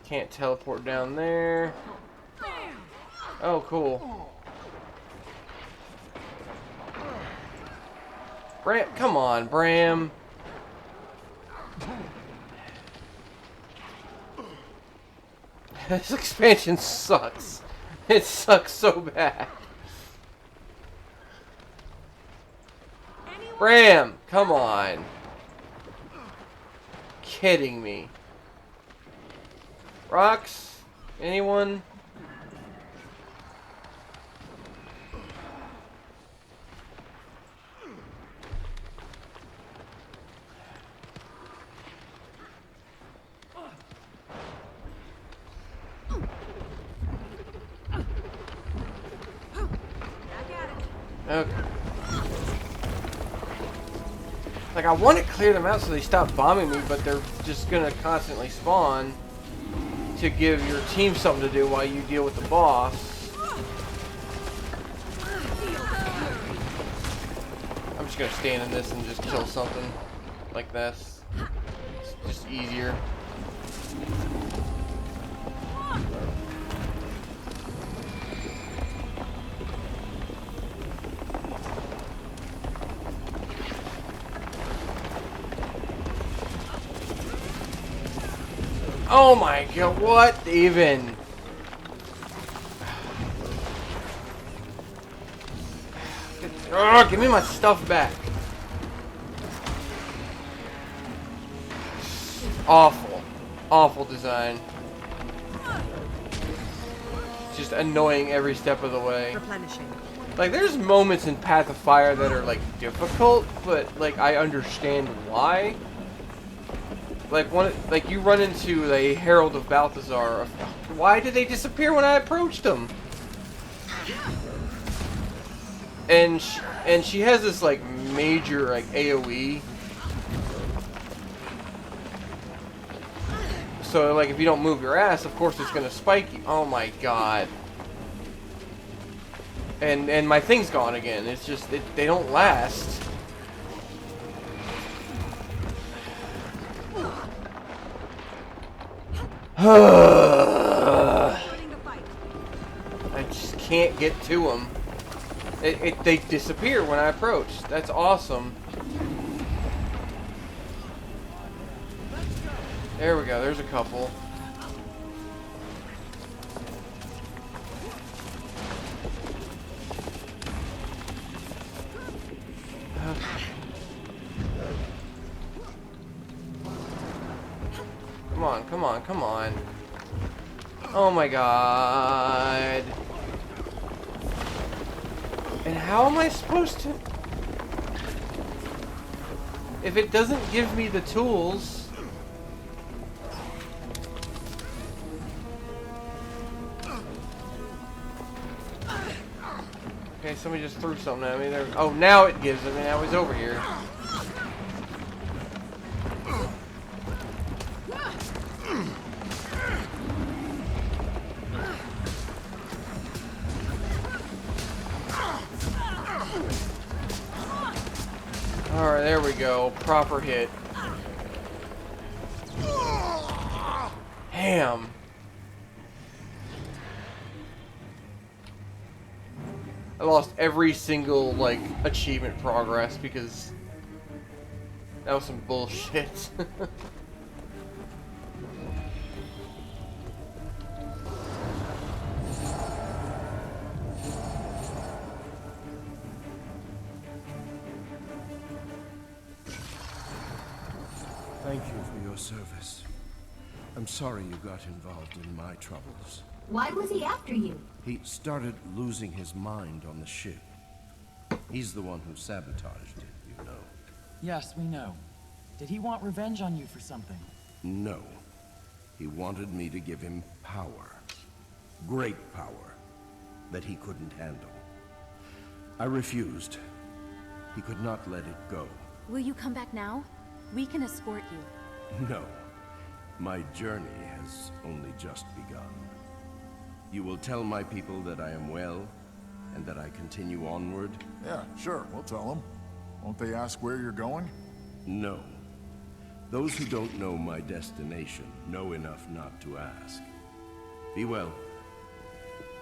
[SPEAKER 1] Can't teleport down there. Oh, cool. Bram, come on, Bram. This expansion sucks. It sucks so bad. Bram, come on. Kidding me. Rocks? Anyone? Okay. Like, I want to clear them out so they stop bombing me, but they're just gonna constantly spawn to give your team something to do while you deal with the boss. I'm just gonna stand in this and just kill something like this. It's just easier. Oh my god, what even? Oh, give me my stuff back. Awful. Awful design. Just annoying every step of the way.
[SPEAKER 2] Replenishing.
[SPEAKER 1] Like, there's moments in Path of Fire that are, like, difficult, but, like, I understand why. Like, like, you run into the Herald of Balthazar. Why did they disappear when I approached them? And she has this, like, major, like, AoE. So, like, if you don't move your ass, of course it's gonna spike you. Oh my god. And my thing's gone again. It's just, they don't last. I just can't get to them. They disappear when I approach. That's awesome. There we go. There's a couple. Come on, come on, come on. Oh my god. And how am I supposed to... If it doesn't give me the tools... Okay, somebody just threw something at me there. Oh, now it gives it me. Now he's over here. Alright, there we go. Proper hit. Damn. I lost every single, like, achievement progress because that was some bullshit.
[SPEAKER 8] Thank you for your service. I'm sorry you got involved in my troubles.
[SPEAKER 10] Why was he after you?
[SPEAKER 8] He started losing his mind on the ship. He's the one who sabotaged it, you know.
[SPEAKER 6] Yes, we know. Did he want revenge on you for something?
[SPEAKER 8] No. He wanted me to give him power. Great power. That he couldn't handle. I refused. He could not let it go.
[SPEAKER 4] Will you come back now? We can escort you.
[SPEAKER 8] No. My journey has only just begun. You will tell my people that I am well, and that I continue onward?
[SPEAKER 3] Yeah, sure, we'll tell them. Won't they ask where you're going?
[SPEAKER 8] No. Those who don't know my destination know enough not to ask. Be well.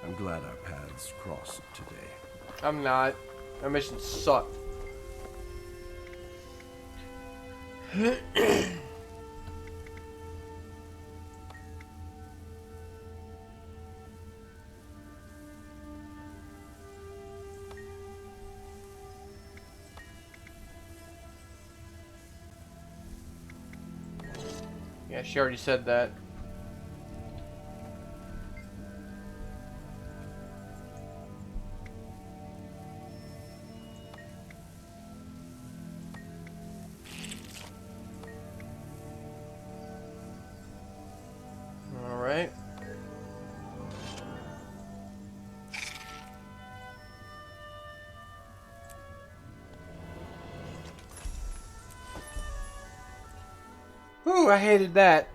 [SPEAKER 8] I'm glad our paths crossed today.
[SPEAKER 1] I'm not. My mission sucked. Yeah, she already said that. All right. Whew, I hated that.